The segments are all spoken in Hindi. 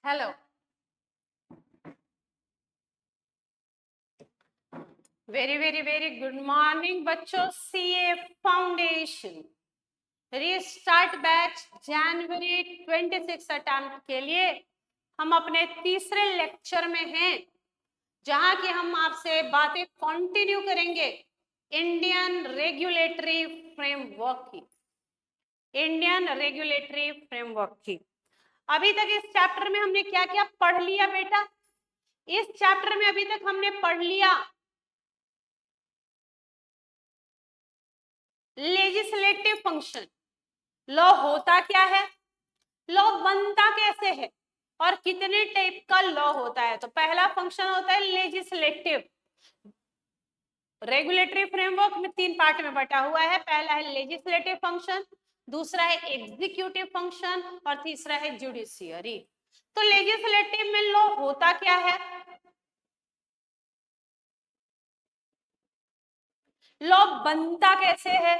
Hello, very very very good morning बच्चों। सीए फाउंडेशन रीस्टार्ट बैच जनवरी 26 अटेम्प्ट के लिए हम अपने तीसरे लेक्चर में हैं, जहां की हम आपसे बातें कंटिन्यू करेंगे इंडियन रेगुलेटरी फ्रेमवर्क की। इंडियन रेगुलेटरी फ्रेमवर्क की अभी तक इस चैप्टर में हमने क्या क्या पढ़ लिया बेटा? इस चैप्टर में अभी तक हमने पढ़ लिया लेजिस्लेटिव फंक्शन। लॉ होता क्या है, लॉ बनता कैसे है, और कितने टाइप का लॉ होता है। तो पहला फंक्शन होता है लेजिस्लेटिव। रेगुलेटरी फ्रेमवर्क में तीन पार्ट में बटा हुआ है। पहला है लेजिस्लेटिव फंक्शन, दूसरा है एग्जीक्यूटिव फंक्शन और तीसरा है जुडिशियरी। तो लेजिस्लेटिव में लॉ होता क्या है, लॉ बनता कैसे है,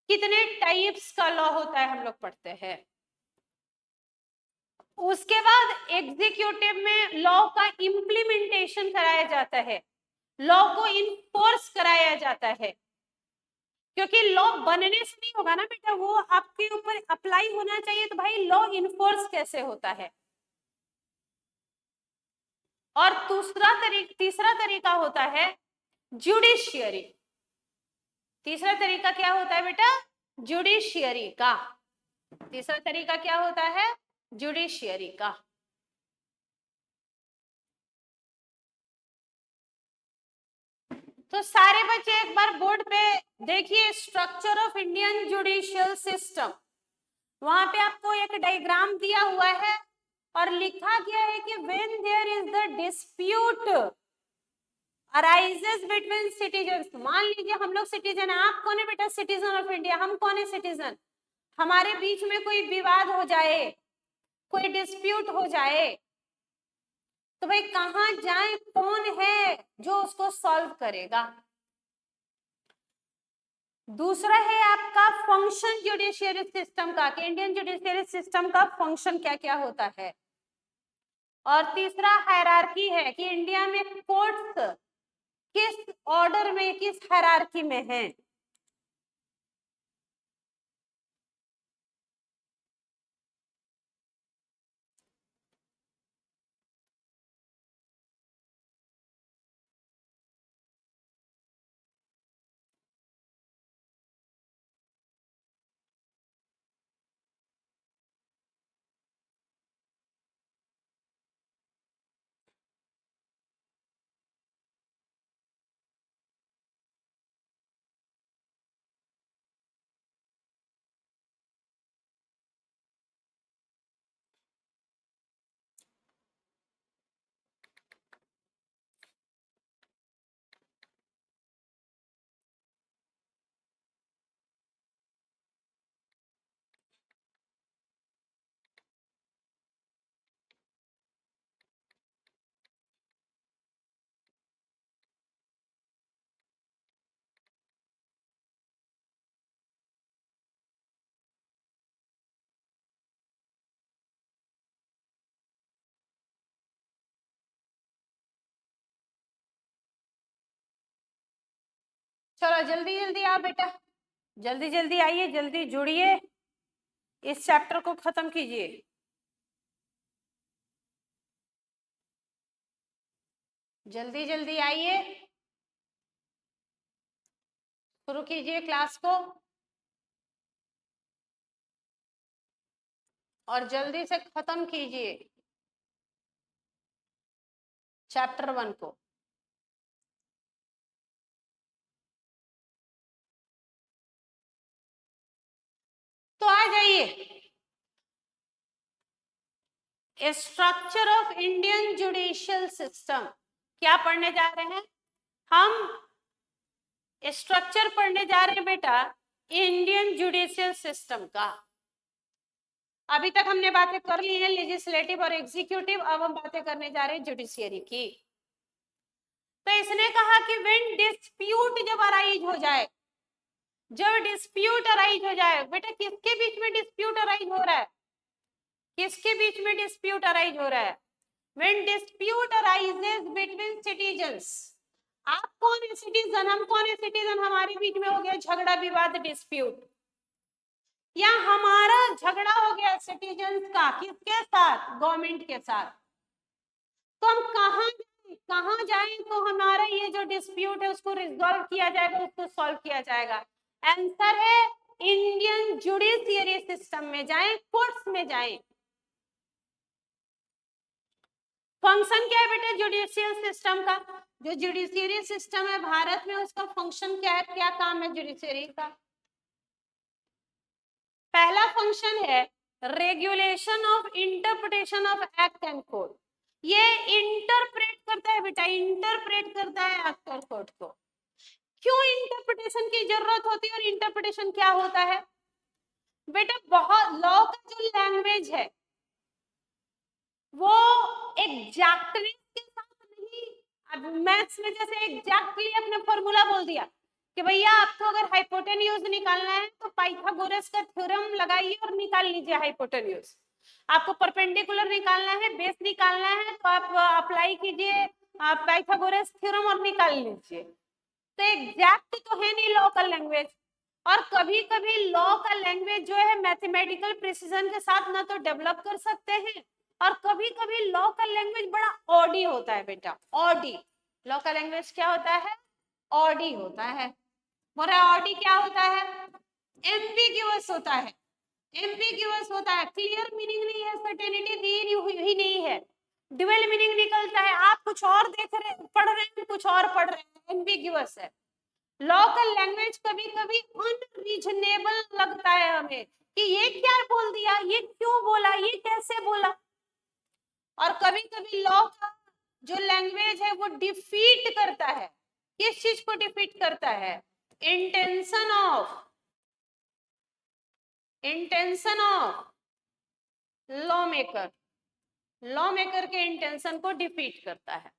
कितने टाइप्स का लॉ होता है, हम लोग पढ़ते हैं। उसके बाद एग्जीक्यूटिव में लॉ का इम्प्लीमेंटेशन कराया जाता है, लॉ को इन्फोर्स कराया जाता है। क्योंकि लॉ बनने से नहीं होगा ना बेटा, वो आपके ऊपर अप्लाई होना चाहिए। तो भाई लॉ इन्फोर्स कैसे होता है। और तीसरा तरीका होता है जुडिशियरी। तीसरा तरीका क्या होता है बेटा? जुडिशियरी का। तीसरा तरीका क्या होता है? जुडिशियरी का। तो सारे बच्चे एक बार बोर्ड पे देखिए, structure of Indian judicial system. वहां पे आपको एक डायग्राम दिया हुआ है और लिखा गया है कि when there is the dispute arises between citizens. मान लीजिए हम लोग सिटीजन है, आप कौन है बेटा? Citizen of India. हम कौन है? सिटीजन। हमारे बीच में कोई विवाद हो जाए, कोई डिस्प्यूट हो जाए, तो भाई कहाँ जाए, कौन है जो उसको सॉल्व करेगा? दूसरा है आपका फंक्शन जुडिशियरी सिस्टम का, कि इंडियन जुडिशियरी सिस्टम का फंक्शन क्या क्या होता है। और तीसरा हायरार्की है कि इंडिया में कोर्ट्स किस ऑर्डर में, किस हायरार्की में है। चलो जल्दी जल्दी आओ बेटा, जल्दी जल्दी आइए, जल्दी जुड़िए, इस चैप्टर को खत्म कीजिए। जल्दी जल्दी आइए, शुरू कीजिए क्लास को और जल्दी से खत्म कीजिए चैप्टर 1 को। तो आ जाइए, structure of Indian judicial system क्या पढ़ने जा रहे हैं हम? स्ट्रक्चर पढ़ने जा रहे हैं बेटा इंडियन जुडिशियल सिस्टम का। अभी तक हमने बातें कर ली हैं लेजिस्लेटिव और एग्जीक्यूटिव, अब हम बातें करने जा रहे हैं जुडिशियरी की। तो इसने कहा कि व्हेन डिस्प्यूट जब अराइज हो जाए, जब डिस्प्यूट अराइज हो जाए, बेटा किसके बीच में डिस्प्यूट अराइज हो रहा है? किसके बीच में डिस्प्यूट अराइज हो रहा है? When dispute arises between citizens, आप कौन है सिटीजन, हम कौन है सिटीजन, हमारे बीच में हो गया झगड़ा विवाद डिस्प्यूट, या हमारा झगड़ा हो गया सिटीजन्स का किसके साथ? गवर्नमेंट के साथ। तो हम कहाँ जाएं तो हमारा ये जो डिस्प्यूट है उसको रिजॉल्व किया जाएगा, उसको सॉल्व किया जाएगा? आंसर है इंडियन जुडिशियरी सिस्टम में जाएं, कोर्ट्स में जाएं। फंक्शन क्या है बेटा जुडिशियल सिस्टम का? जो जुडिशियरी सिस्टम है भारत में उसका फंक्शन क्या है, क्या काम है जुडिशियरी का? पहला फंक्शन है regulation of interpretation of act and code. ये इंटरप्रेट करता है बेटा, इंटरप्रेट करता है एक्ट और कोड को। क्यों इंटरप्रिटेशन की जरूरत होती है और इंटरप्रिटेशन क्या होता है बेटा? बहुत लॉ का जो लैंग्वेज है वो एग्जैक्टनेस के साथ नहीं, अब मैथ्स में जैसे एग्जैक्टली अपने फॉर्मूला बोल दिया कि भैया आपको अगर हाइपोटेन्यूज निकालना है तो पाइथागोरस का थ्योरम लगाइए और निकाल लीजिए हाइपोटेन्यूज। आपको परपेंडिकुलर निकालना है, बेस निकालना है, तो आप अप्लाई कीजिए पाइथागोरस थ्योरम और निकाल लीजिए। तो एग्जैक्ट तो है नहीं लॉ का लैंग्वेज, और कभी कभी लॉ का लैंग्वेज जो है मैथमेटिकल प्रिसीजन के साथ ना तो डेवलप कर सकते हैं, और कभी कभी लॉ का लैंग्वेज बड़ा ऑडी होता है बेटा, ऑडी। लॉ का लैंग्वेज क्या होता है? ऑडी होता है। मोरा ऑडी क्या होता है? एम्बिग्युअस होता है, एम्बिग्युअस होता है, क्लियर मीनिंग नहीं है, सर्टेनिटी दी ही नहीं है, ड्यूअल मीनिंग निकलता है, आप कुछ और देख रहे पढ़ रहे हैं, कुछ और पढ़ रहे हैं, एम्बिग्युअस है। लॉ का लैंग्वेज कभी कभी अनरीजनेबल लगता है हमें कि ये क्या बोल दिया, ये क्यों बोला, ये कैसे बोला। और कभी कभी लॉ का जो लैंग्वेज है वो डिफीट करता है, किस चीज को डिफीट करता है? Intention of law maker, law maker के इंटेंशन को डिफीट करता है।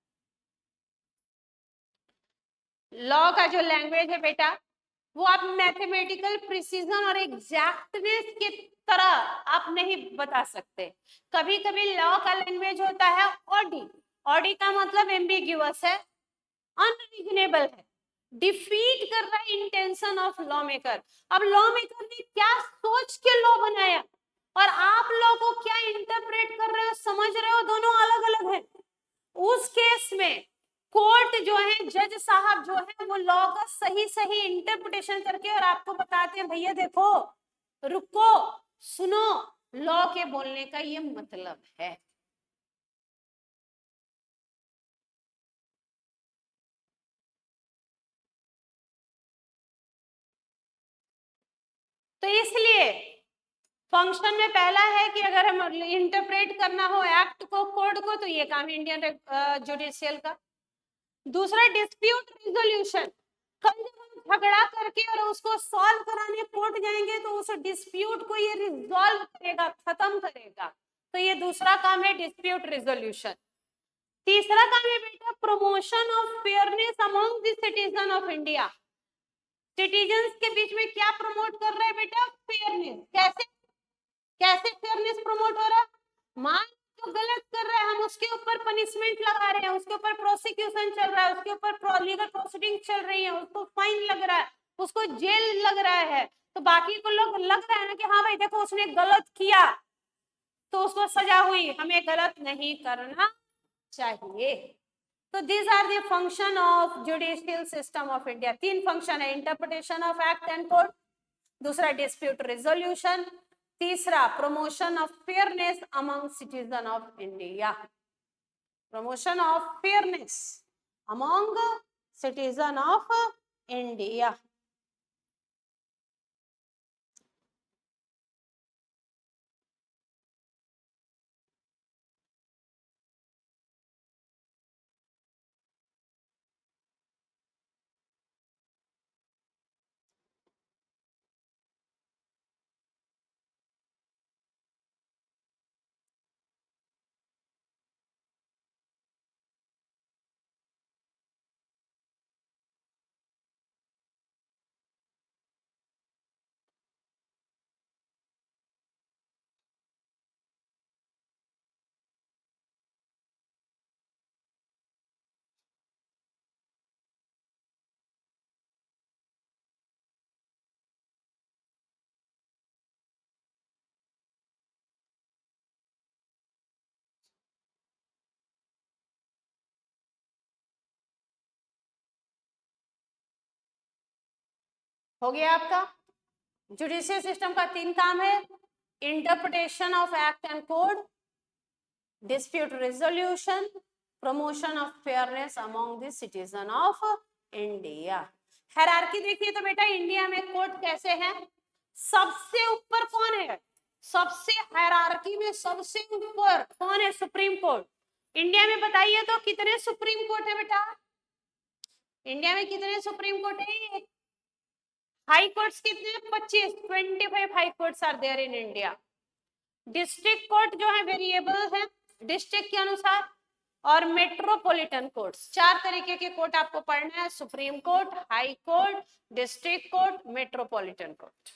लॉ का जो लैंग्वेज है बेटा वो आप मैथमेटिकल प्रिसीजन और एग्जैक्टनेस की तरह आप नहीं बता सकते। कभी कभी लॉ का लैंग्वेज होता है ऑडी, ऑडी का मतलब एम्बिग्युअस है, अनरीजनेबल है, डिफीट कर रहा है इंटेंशन ऑफ लॉ मेकर। अब लॉ मेकर ने क्या सोच के लॉ बनाया और आप लॉ को क्या इंटरप्रेट कर रहे हो, समझ रहे हो, दोनों अलग अलग है। उस केस में कोर्ट जो है, जज साहब जो है, वो लॉ का सही सही इंटरप्रिटेशन करके और आपको बताते हैं भैया देखो, रुको, सुनो, लॉ के बोलने का ये मतलब है। तो इसलिए फंक्शन में पहला है कि अगर हम इंटरप्रेट करना हो एक्ट को, कोड को, तो ये काम इंडियन जुडिशियल का। दूसरा डिस्प्यूट रिजोल्यूशन, कल जब हम झगड़ा करके और उसको सॉल्व कराने कोर्ट जाएंगे तो उस डिस्प्यूट को ये रिजॉल्व करेगा, खत्म करेगा, तो ये दूसरा काम है डिस्प्यूट रिजोल्यूशन। तीसरा काम है बेटा promotion of fairness among the citizen of India. Citizens के बीच में क्या प्रमोट कर रहे हैं बेटा? फेयरनेस। कैसे, कैसे फेयरनेस प्रमोट हो रहा है? मान जो गलत कर रहा है हम उसके ऊपर पनिशमेंट लगा रहे हैं, उसके ऊपर प्रोसिक्यूशन चल रहा है, उसके ऊपर लीगल प्रोसीडिंग चल रही है, उसको फाइन लग रहा है, उसको जेल लग रहा है, तो बाकी को लोग लग रहा है ना कि हाँ भाई देखो उसने गलत किया तो उसको सजा हुई, हमें गलत नहीं करना चाहिए। तो these are the function of judicial system of India. तीन फंक्शन है, interpretation of act and code, दूसरा डिस्प्यूट रिजोल्यूशन, तीसरा promotion of fairness among citizen of India. Promotion of fairness among citizen of India. हो गया आपका। जुडिशियल सिस्टम का 3 काम है, interpretation of act and code, dispute resolution, promotion of fairness among the citizen of India. Hierarchy देखिए तो बेटा इंडिया में कोर्ट कैसे है, सबसे ऊपर कौन है, सबसे हायरार्की में सबसे ऊपर कौन है, सुप्रीम कोर्ट। इंडिया में बताइए तो कितने सुप्रीम कोर्ट है बेटा, इंडिया में कितने सुप्रीम कोर्ट है, हाई कोर्ट्स कितने, 25 high courts are there in India. District court जो है वेरिएबल है डिस्ट्रिक्ट के अनुसार, और मेट्रोपॉलिटन कोर्ट्स, 4 तरीके के कोर्ट आपको पढ़ना है, supreme court, high court, district court, metropolitan court.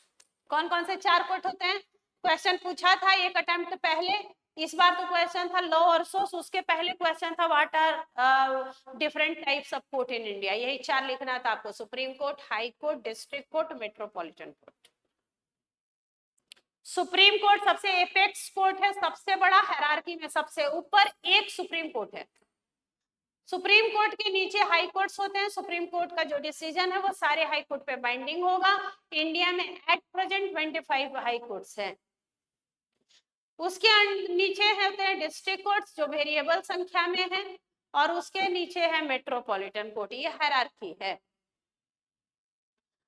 कौन कौन से 4 कोर्ट होते हैं, क्वेश्चन पूछा था एक अटेम्प्ट पहले, इस बार तो क्वेश्चन था लॉ और सोर्स, उसके पहले क्वेश्चन था what are different types of court in India, यही 4 लिखना था आपको, supreme court, high court, district court, metropolitan court. Supreme court सबसे एपेक्स कोर्ट है, सबसे बड़ा, हायरार्की में सबसे ऊपर एक सुप्रीम कोर्ट है। सुप्रीम कोर्ट के नीचे हाई कोर्ट्स होते हैं, सुप्रीम कोर्ट का जो डिसीजन है वो सारे हाई कोर्ट पे बाइंडिंग होगा। इंडिया में एट प्रेजेंट 25 हाई कोर्ट्स हैं। उसके नीचे होते हैं डिस्ट्रिक्ट कोर्ट्स जो वेरिएबल संख्या में है, और उसके नीचे है मेट्रोपॉलिटन कोर्ट, ये हायरार्की है।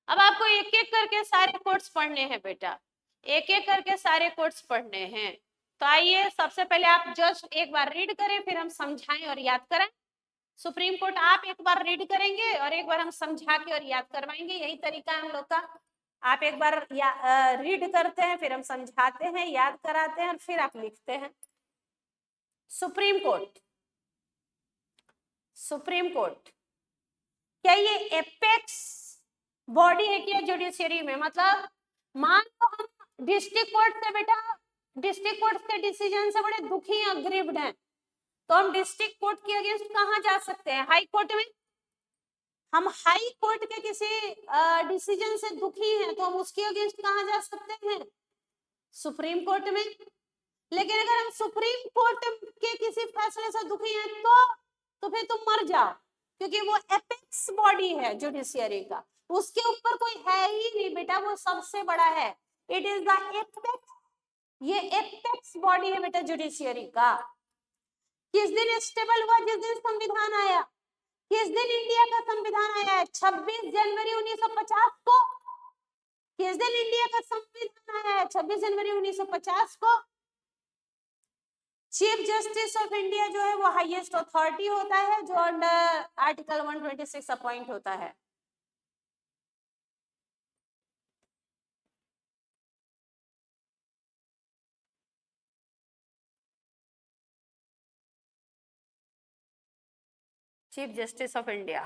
अब आपको एक एक करके सारे कोर्ट्स पढ़ने हैं बेटा, एक एक करके सारे कोर्ट्स पढ़ने हैं। तो आइए सबसे पहले आप जस्ट एक बार रीड करें, फिर हम समझाएं और याद कराएं। सुप्रीम कोर्ट आप एक बार रीड करेंगे और एक बार हम समझा के और याद करवाएंगे, यही तरीका है हम लोग का। आप एक बार रीड करते हैं, फिर हम समझाते हैं, याद कराते हैं, और फिर आप लिखते हैं। सुप्रीम कोर्ट, सुप्रीम कोर्ट क्या ये एपेक्स बॉडी है क्या जुडिशियरी में, मतलब मान लो हम डिस्ट्रिक्ट कोर्ट से बेटा, डिस्ट्रिक्ट कोर्ट के डिसीजन से बड़े दुखी हैं, अग्रीव्ड हैं, तो हम डिस्ट्रिक्ट कोर्ट के अगेंस्ट कहां जा सकते हैं, हाई कोर्ट में। हम हाई कोर्ट के किसी डिसीजन से दुखी हैं तो हम उसके अगेंस्ट कहां जा सकते हैं, सुप्रीम कोर्ट में। लेकिन अगर हम सुप्रीम कोर्ट के किसी फैसले से दुखी हैं तो फिर तुम मर जाओ, क्योंकि वो एपेक्स बॉडी है जुडिशियरी का, उसके ऊपर कोई है ही नहीं बेटा, वो सबसे बड़ा है, इट इज द एपेक्स, ये एपेक्स बॉडी है बेटा जुडिशियरी का। किस दिन स्टेबल हुआ, जिस दिन संविधान आया, किस दिन इंडिया का संविधान आया है, 26 जनवरी 1950 को। किस दिन इंडिया का संविधान आया है, 26 जनवरी 1950 को। चीफ जस्टिस ऑफ इंडिया जो है वो हाईएस्ट अथॉरिटी होता है, जो अंडर आर्टिकल 126 अपॉइंट होता है। Chief justice of India,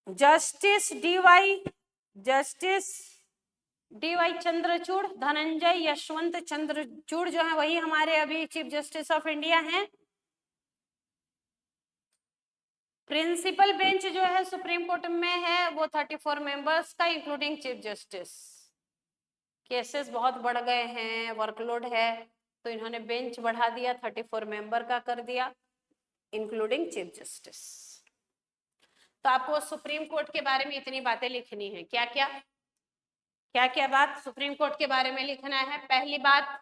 justice DY Chandrachud, Dhananjaya Yashwant Chandrachud जो है वही हमारे अभी चीफ जस्टिस ऑफ इंडिया हैं। प्रिंसिपल बेंच जो है सुप्रीम कोर्ट में है वो 34 मेंबर्स का, इंक्लूडिंग चीफ जस्टिस। केसेस बहुत बढ़ गए हैं, वर्कलोड है, तो इन्होंने बेंच बढ़ा दिया, 34 मेंबर का कर दिया, इंक्लूडिंग चीफ जस्टिस। तो आपको सुप्रीम कोर्ट के बारे में इतनी बातें लिखनी है, क्या क्या बात सुप्रीम कोर्ट के बारे में लिखना है। पहली बात,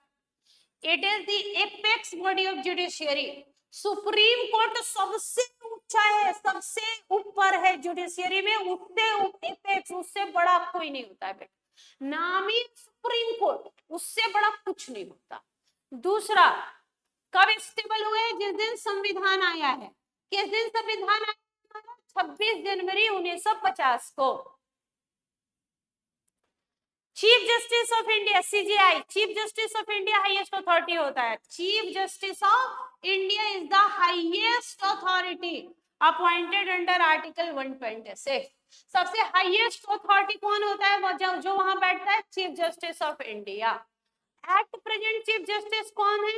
it is the apex body of judiciary, supreme court सबसे ऊंचा है, सबसे ऊपर है जुडिशियरी में, उससे एपेक्स, उससे बड़ा कोई नहीं होता है बेटा, नाम ही सुप्रीम कोर्ट, उससे बड़ा कुछ नहीं होता। दूसरा, कब स्टेबल हुए, जिस दिन संविधान आया है। किस दिन संविधान आया, 26 जनवरी 1950 को। Chief justice of India CJI, chief justice of India highest authority होता है, chief justice of India is the highest authority appointed under article 126। सबसे हाईएस्ट अथॉरिटी कौन होता है, वो जो वहां बैठता है, chief justice of India. At present chief justice कौन है,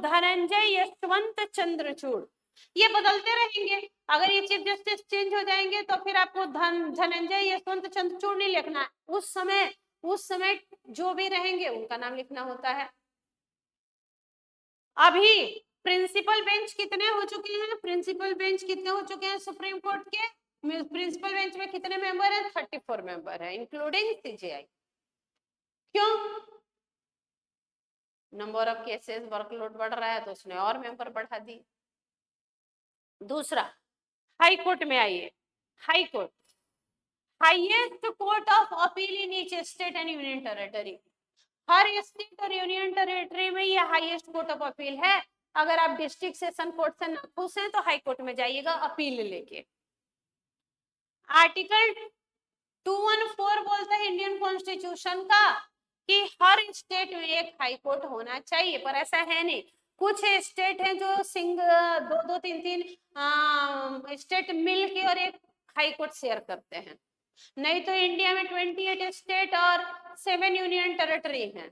धनंजय यशवंत चंद्रचूड़। ये बदलते रहेंगे, अगर ये चीफ जस्टिस चेंज हो जाएंगे तो फिर आपको धनंजय यशवंत चंद्रचूड़ नहीं लिखना है, उस समय जो भी रहेंगे उनका नाम लिखना होता है। अभी प्रिंसिपल बेंच कितने हो चुके हैं, प्रिंसिपल बेंच कितने हो चुके हैं सुप्रीम कोर्ट के, प्रिंसिपल बेंच में कितने मेंबर हैं, 34 मेंबर है इंक्लूडिंग सीजेआई। क्यों, नंबर ऑफ केसेस, वर्कलोड बढ़ रहा है तो उसने और मेंबर बढ़ा दी। दूसरा, हाई कोर्ट में आइए, high court, highest court of appeal in each state and union territory. Her state और यूनियन टेरिटरी में ये हाईएस्ट कोर्ट ऑफ अपील है। अगर आप डिस्ट्रिक्ट सेशन कोर्ट से नाखुश हैं तो हाई कोर्ट में जाइएगा अपील लेके। आर्टिकल 214 बोलता है इंडियन कॉन्स्टिट्यूशन का कि हर स्टेट में एक हाई कोर्ट होना चाहिए, पर ऐसा है नहीं। कुछ स्टेट हैं जो दो दो तीन तीन स्टेट मिल के और एक हाई कोर्ट शेयर करते हैं। नहीं तो इंडिया में 28 स्टेट और 7 यूनियन टेरिटरी हैं।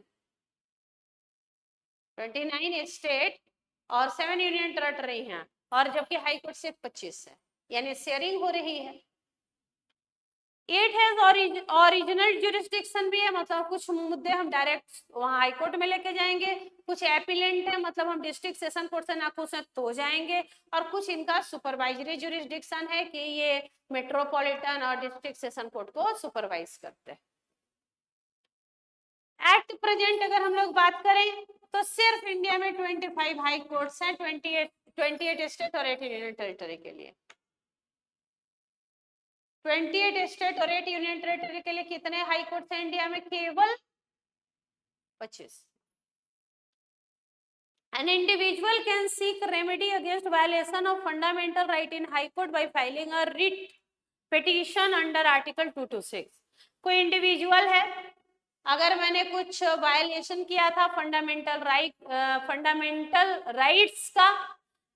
29 स्टेट और 7 यूनियन टेरिटरी हैं, और जबकि हाई कोर्ट सिर्फ 25 है, यानी शेयरिंग हो रही है। इट हैज ओरिजिनल जुरिस्डिक्शन भी है, मतलब कुछ मुद्दे हम डायरेक्ट वहां हाई कोर्ट में लेके जाएंगे, कुछ एपिलेंट है, मतलब हम डिस्ट्रिक्ट सेशन कोर्ट से नाखुश हैं तो जाएंगे, और कुछ इनका सुपरवाइजरी जुरिस्डिक्शन है कि ये मेट्रोपॉलिटन और डिस्ट्रिक्ट सेशन कोर्ट को सुपरवाइज करते हैं। एट प्रेजेंट अगर हम लोग बात करें तो सिर्फ इंडिया में 25 हाई कोर्ट्स हैं, 28 स्टेट और 8 यूनियन टेरिटरी के लिए। 28 स्टेट और 8 यूनियन टेरिटरी के लिए कितने हाई कोर्ट्स हैं इंडिया में, केवल 25। An individual can seek remedy against violation of fundamental right in High Court by filing a writ petition under Article 226। कोई इंडिविजुअल है, अगर मैंने कुछ वायलेशन किया था फंडामेंटल राइट्स का,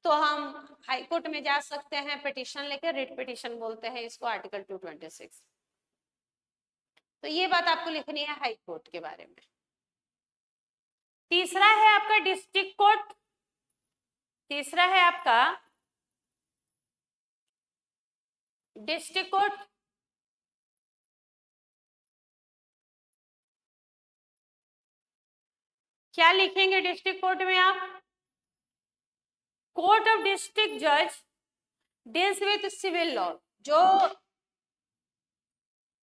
तो हम हाई कोर्ट में जा सकते हैं पिटीशन लेकर, रिट पिटीशन बोलते हैं इसको, आर्टिकल 226। तो ये बात आपको लिखनी है हाई कोर्ट के बारे में। तीसरा है आपका डिस्ट्रिक्ट कोर्ट, तीसरा है आपका डिस्ट्रिक्ट कोर्ट। क्या लिखेंगे डिस्ट्रिक्ट कोर्ट में आप, कोर्ट ऑफ डिस्ट्रिक्ट जज डील्स विद सिविल लॉ। जो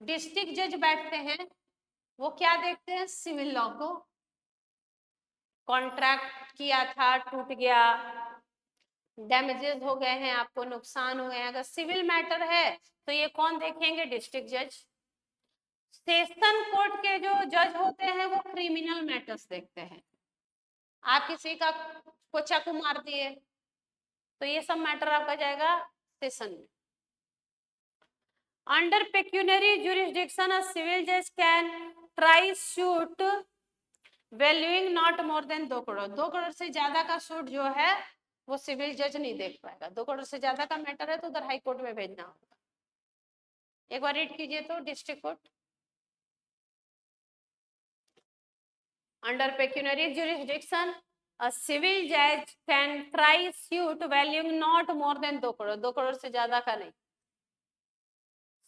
डिस्ट्रिक्ट जज बैठते हैं वो क्या देखते हैं, सिविल लॉ को। कॉन्ट्रैक्ट किया था, टूट गया, डैमेजेस हो गए हैं, आपको नुकसान हुए हैं, अगर सिविल मैटर है तो ये कौन देखेंगे, डिस्ट्रिक्ट जज। सेशन कोर्ट के जो जज होते हैं वो क्रिमिनल मैटर्स देखते हैं। आप किसी का को चाकू मार दिए तो ये सब मैटर आपका जाएगा सेशन में। Under pecuniary jurisdiction a civil जज can try suit valuing not more than 2 crore. 2 crore से ज्यादा का सूट जो है वो सिविल जज नहीं देख पाएगा। 2 करोड़ से ज्यादा का मैटर है तो उधर हाई कोर्ट में भेजना होगा। एक बार रीड कीजिए तो, district court. Under pecuniary jurisdiction a civil judge can try suit valuing not more than 2 crore. 2 crore से ज्यादा का नहीं,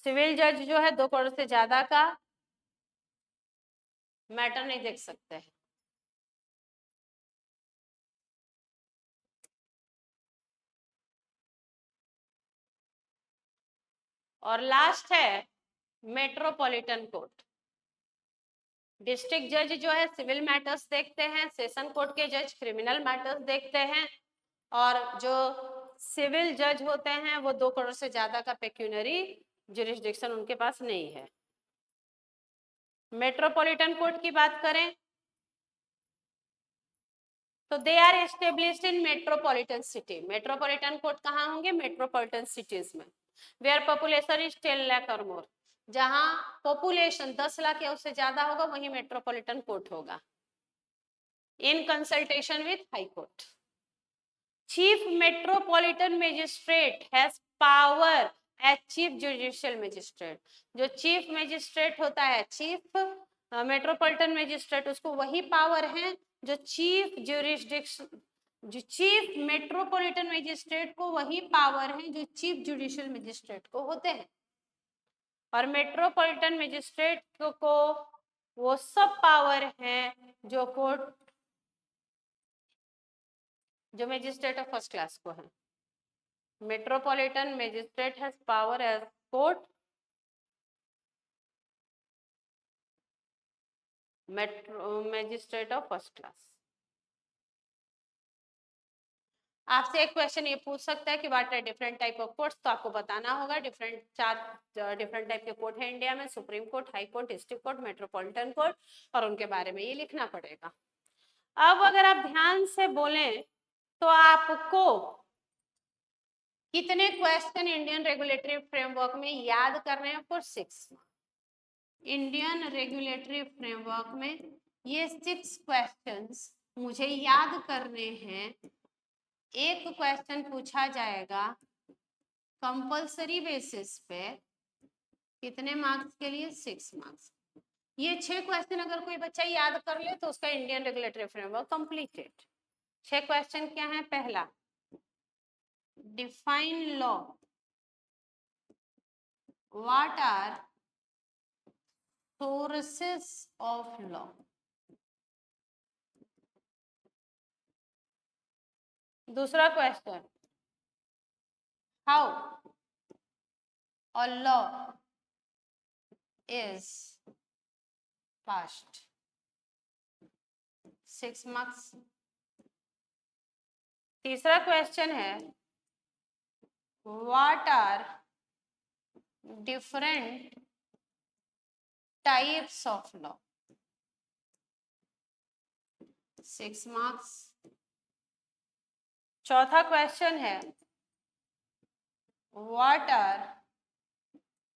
सिविल जज जो है 2 करोड़ से ज्यादा का मैटर नहीं देख सकते हैं। और लास्ट है मेट्रोपॉलिटन कोर्ट। डिस्ट्रिक्ट जज जो है सिविल मैटर्स देखते हैं, सेशन कोर्ट के जज क्रिमिनल मैटर्स देखते हैं, और जो सिविल जज होते हैं वो 2 करोड़ से ज्यादा का पेक्यूनरी जुरिस्डिक्शन उनके पास नहीं है। मेट्रोपॉलिटन कोर्ट की बात करें तो they are established in metropolitan city. Metropolitan court कहाँ होंगे, मेट्रोपॉलिटन सिटीज में। वेयर पॉपुलेशन इज 10 लाख और मोर। जहां पॉपुलेशन 10 लाख या उससे ज्यादा होगा वही मेट्रोपॉलिटन कोर्ट होगा, in consultation with high court. Chief metropolitan magistrate has power as chief judicial magistrate. जो चीफ मजिस्ट्रेट होता है, चीफ मेट्रोपॉलिटन मजिस्ट्रेट, उसको वही पावर है जो चीफ जुरिस्डिक्शन, जो चीफ मेट्रोपॉलिटन मजिस्ट्रेट को वही पावर है जो चीफ जुडिशियल मजिस्ट्रेट को होते हैं। और मेट्रोपॉलिटन मजिस्ट्रेट को वो सब पावर है जो कोर्ट जो मैजिस्ट्रेट ऑफ फर्स्ट क्लास को है। Metropolitan magistrate has power as court magistrate of first class. आपसे एक क्वेश्चन ये पूछ सकता है कि what are different type of courts, तो आपको बताना होगा चार डिफरेंट टाइप के कोर्ट है इंडिया में, supreme court, high court, district court, metropolitan court, और उनके बारे में ये लिखना पड़ेगा। अब अगर आप ध्यान से बोलें तो आपको कितने क्वेश्चन इंडियन रेगुलेटरी फ्रेमवर्क में याद करने हैं फॉर 6 इंडियन रेगुलेटरी फ्रेमवर्क में ये 6 क्वेश्चंस मुझे याद करने हैं। एक क्वेश्चन पूछा जाएगा कंपल्सरी बेसिस पे, कितने मार्क्स के लिए? 6 मार्क्स। ये 6 क्वेश्चन अगर कोई बच्चा याद कर ले तो उसका Indian regulatory framework completed. 6 question क्या है? पहला, define law, what are sources of law. दूसरा question, how a law is passed, 6 marks. तीसरा क्वेश्चन है, what are different types of law, 6 marks. चौथा क्वेश्चन है, what are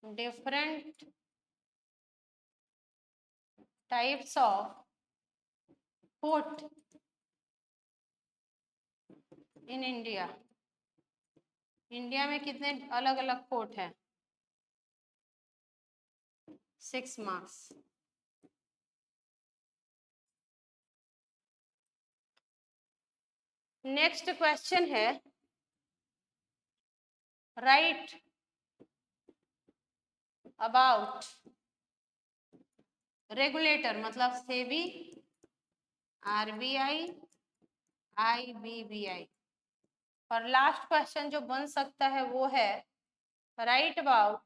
different types of court in India. India में कितने अलग अलग कोर्ट हैं? 6 मार्क्स। नेक्स्ट क्वेश्चन है, राइट अबाउट रेगुलेटर, मतलब सेबी, आरबीआई, आईबीबीआई। और लास्ट क्वेश्चन जो बन सकता है वो है, राइट अबाउट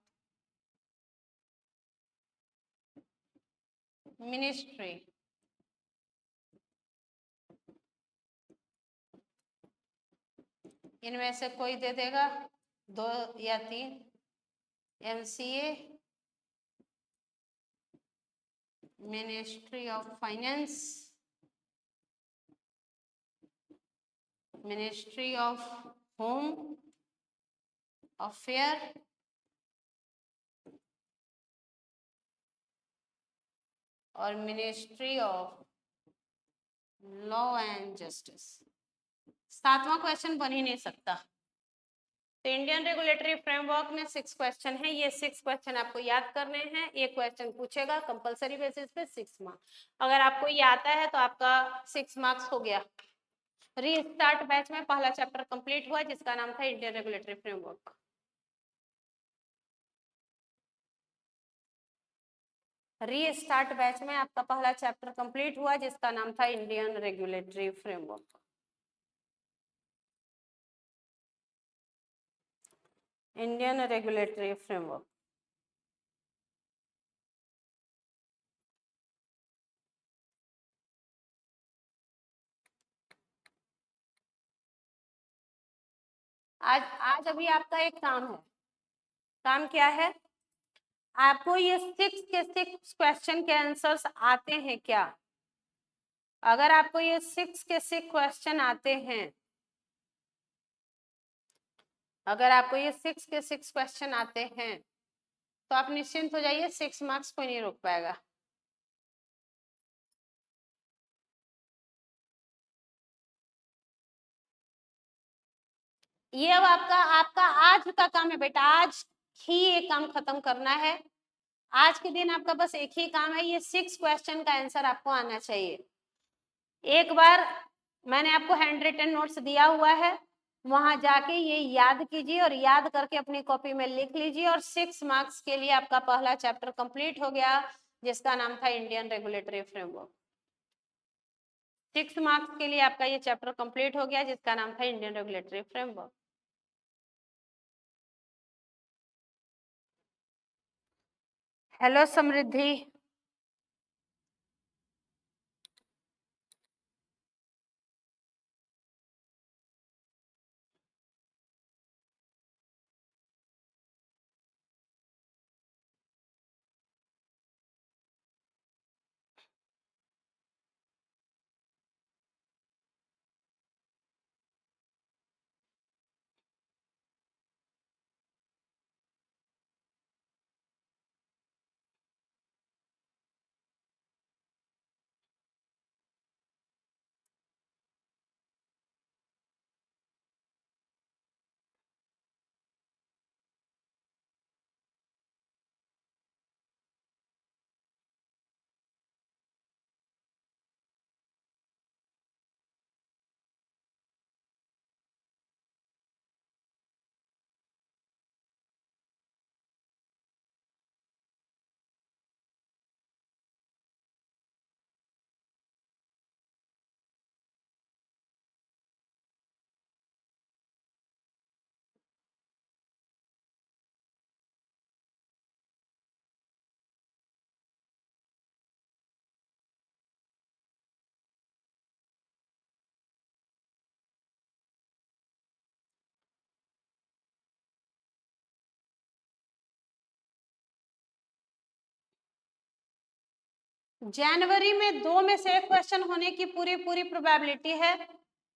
मिनिस्ट्री। इनमें से कोई दे देगा, 2 या 3। MCA, Ministry of Finance, Ministry of Home Affair, और Ministry of Law and Justice. 7वां क्वेश्चन बन ही नहीं सकता। तो इंडियन रेगुलेटरी फ्रेमवर्क में 6 क्वेश्चन है, ये 6 क्वेश्चन आपको याद करने हैं। एक क्वेश्चन पूछेगा कंपलसरी बेसिस पे, 6 मार्क्स। अगर आपको ये आता है तो आपका 6 मार्क्स हो गया। रीस्टार्ट बैच में पहला चैप्टर कंप्लीट हुआ जिसका नाम था Indian regulatory framework. Restart batch में आपका पहला चैप्टर कंप्लीट हुआ जिसका नाम था Indian regulatory framework. Indian regulatory framework. आज अभी आपका एक काम है। काम क्या है? आपको ये 6 के 6 क्वेश्चन के आंसर्स आते हैं क्या? अगर आपको ये 6 के 6 क्वेश्चन आते हैं, अगर आपको ये 6 के 6 क्वेश्चन आते हैं तो आप निश्चिंत हो जाइए, 6 मार्क्स कोई नहीं रोक पाएगा। ये अब आपका आपका आज का काम है बेटा, आज ही ये काम खत्म करना है। आज के दिन आपका बस एक ही काम है, ये 6 क्वेश्चन का आंसर आपको आना चाहिए। एक बार मैंने आपको हैंड रिटन नोट्स दिया हुआ है, वहां जाके ये याद कीजिए और याद करके अपनी कॉपी में लिख लीजिए, और 6 मार्क्स के लिए आपका पहला चैप्टर कंप्लीट हो गया जिसका नाम था इंडियन रेगुलेटरी फ्रेमवर्क। 6 मार्क्स के लिए आपका ये चैप्टर कंप्लीट हो गया, जिसका नाम था इंडियन रेगुलेटरी फ्रेमवर्क। हेलो समृद्धि। जनवरी में 2 में से एक क्वेश्चन होने की पूरी पूरी प्रोबेबिलिटी है।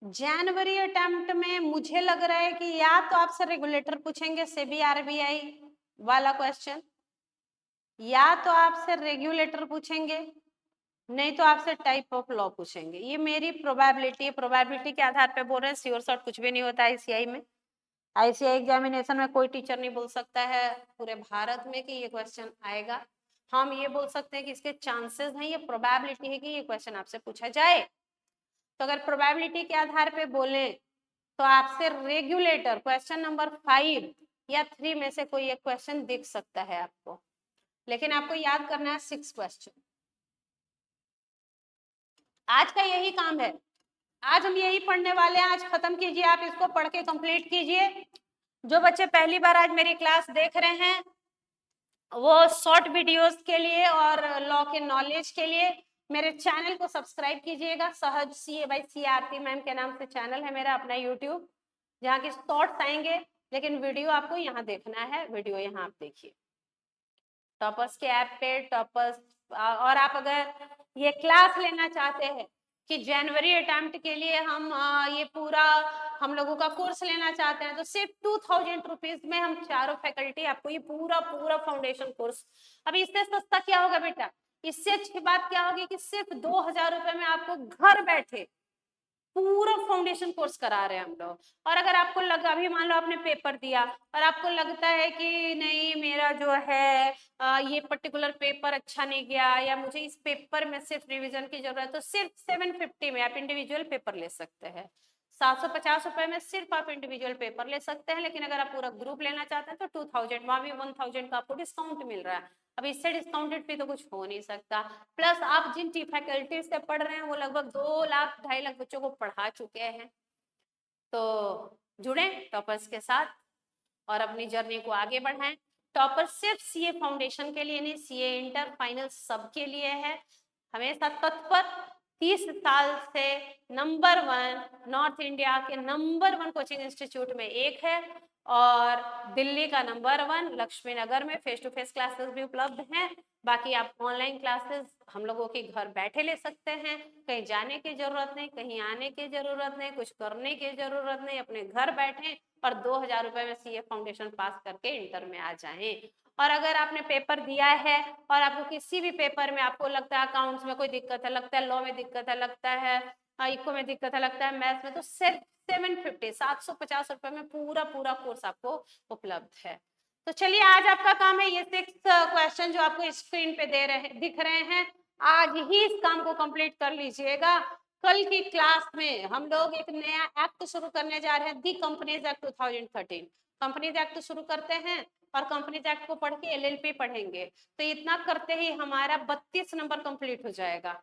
जनवरी अटेम्प्ट में मुझे लग रहा है कि या तो आपसे रेगुलेटर पूछेंगे सेबी आरबीआई वाला क्वेश्चन, या तो आपसे रेगुलेटर पूछेंगे, नहीं तो आपसे टाइप ऑफ लॉ पूछेंगे। ये मेरी प्रोबेबिलिटी है, प्रोबेबिलिटी के आधार पे बोल रहे हैं, श्योर शॉट कुछ भी नहीं होता आईसीआई में। आईसीआई एग्जामिनेशन में कोई टीचर नहीं बोल सकता है पूरे भारत में कि ये क्वेश्चन आएगा। हम ये बोल सकते हैं कि इसके चांसेस हैं, ये प्रोबेबिलिटी है कि ये क्वेश्चन आपसे पूछा जाए। तो अगर प्रोबेबिलिटी के आधार पे बोले तो आपसे रेगुलेटर क्वेश्चन नंबर 5 या 3 में से कोई एक क्वेश्चन दिख सकता है आपको, लेकिन आपको याद करना है 6 क्वेश्चन। आज का यही काम है, आज हम यही पढ़ने वाले हैं। आज खत्म कीजिए, आप इसको पढ़ के कंप्लीट कीजिए। जो बच्चे पहली बार आज मेरी क्लास देख रहे हैं, वो शॉर्ट वीडियोस के लिए और लॉ के नॉलेज के लिए मेरे चैनल को सब्सक्राइब कीजिएगा। सहज सीए बाय सी आरती मैम के नाम से चैनल है मेरा अपना यूट्यूब, जहाँ की शॉर्ट्स आएंगे, लेकिन वीडियो आपको यहाँ देखना है। वीडियो यहाँ आप देखिए टॉपर्स के ऐप पे टॉपर्स। और आप अगर ये क्लास लेना चाहते हैं कि जनवरी अटेम्प्ट के लिए हम ये पूरा हम लोगों का कोर्स लेना चाहते हैं, तो सिर्फ 2000 रुपीज में हम चारों फैकल्टी आपको ये पूरा पूरा फाउंडेशन कोर्स। अभी इससे सस्ता क्या होगा बेटा, इससे अच्छी बात क्या होगी कि सिर्फ 2000 रुपए में आपको घर बैठे पूरा फाउंडेशन कोर्स करा रहे हैं हम लोग। और अगर आपको लगा, अभी मान लो आपने पेपर दिया और आपको लगता है कि नहीं मेरा जो है ये पर्टिकुलर पेपर अच्छा नहीं गया, या मुझे इस पेपर में सिर्फ रिवीजन की जरूरत है, तो सिर्फ 750 में आप इंडिविजुअल पेपर ले सकते हैं। 750 रुपए में सिर्फ आप इंडिविजुअल पेपर ले सकते हैं। लेकिन अगर आप पूरा ग्रुप लेना चाहते हैं तो 2000, वहां भी 1000 का आपको डिस्काउंट मिल रहा है। अब इससे डिस्काउंटेड भी तो कुछ हो नहीं सकता। प्लस आप जिन फैकल्टी से पढ़ रहे हैं वो लगभग 2 लाख 2.5 लाख बच्चों को पढ़ा चुके हैं। तो जुड़े टॉपर्स के साथ और अपनी जर्नी को आगे बढ़ाएं। टॉपर सिर्फ सीए फाउंडेशन के लिए नहीं, सीए इंटर फाइनल सबके लिए है। हमेशा तत्पर, 30 साल से नंबर 1 नॉर्थ इंडिया के नंबर 1 कोचिंग इंस्टीट्यूट में एक है, और दिल्ली का नंबर 1 लक्ष्मी नगर में फेस टू फेस क्लासेस भी उपलब्ध हैं। बाकी आप ऑनलाइन क्लासेस हम लोगों के घर बैठे ले सकते हैं, कहीं जाने की जरूरत नहीं, कहीं आने की जरूरत नहीं, कुछ करने की जरूरत नहीं, अपने घर बैठे और 2000 रुपए में सीए फाउंडेशन पास करके इंटर में आ जाएं। और अगर आपने पेपर दिया है और आपको किसी भी पेपर में आपको लगता है अकाउंट्स में कोई दिक्कत है, लगता है लॉ में दिक्कत है, लगता है इको में दिक्कत है, लगता है मैथ्स में, तो सिर्फ 750 रुपए में पूरा पूरा कोर्स आपको उपलब्ध है। तो चलिए, आज आपका काम है ये 6 क्वेश्चन जो आपको स्क्रीन पे दिख रहे हैं, आज ही इस काम को कंप्लीट कर लीजिएगा। कल की क्लास में हम लोग एक नया एक्ट शुरू करने जा रहे हैं, दी कंपनीज एक्ट 2013। कंपनीज एक्ट शुरू करते हैं और कंपनीज एक्ट को पढ़ के एलएलपी पढ़ेंगे, तो इतना करते ही हमारा 32 नंबर कंप्लीट हो जाएगा।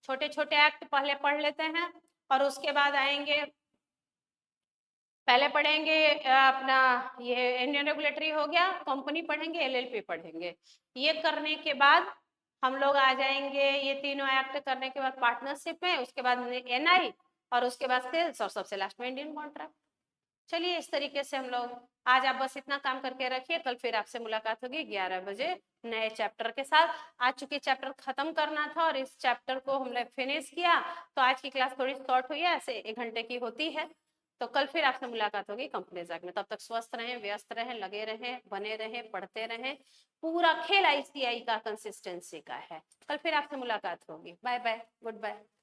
छोटे छोटे एक्ट पहले पढ़ लेते हैं और उसके बाद आएंगे, पहले पढ़ेंगे अपना ये इंडियन रेगुलेटरी हो गया, कंपनी पढ़ेंगे, एलएलपी पढ़ेंगे। ये करने के बाद हम लोग आ जाएंगे, ये तीनों एक्ट करने के बाद पार्टनरशिप में, उसके बाद एनआई और उसके बाद सेल्स और सबसे लास्ट में इंडियन कॉन्ट्रैक्ट। चलिए इस तरीके से हम लोग आज आप बस इतना काम करके रखिए, कल फिर आपसे मुलाकात होगी 11 बजे नए चैप्टर के साथ। आज चूंकि चैप्टर खत्म करना था और इस चैप्टर को हमने फिनिश किया तो आज की क्लास थोड़ी शॉर्ट हुई है, ऐसे 1 घंटे की होती है। तो कल फिर आपसे मुलाकात होगी कंपनी जैक में। तब तक स्वस्थ रहें, व्यस्त रहें, लगे रहें, बने रहें, पढ़ते रहें। पूरा खेल आईसीआई का कंसिस्टेंसी का है। कल फिर आपसे मुलाकात होगी। Bye bye, good bye.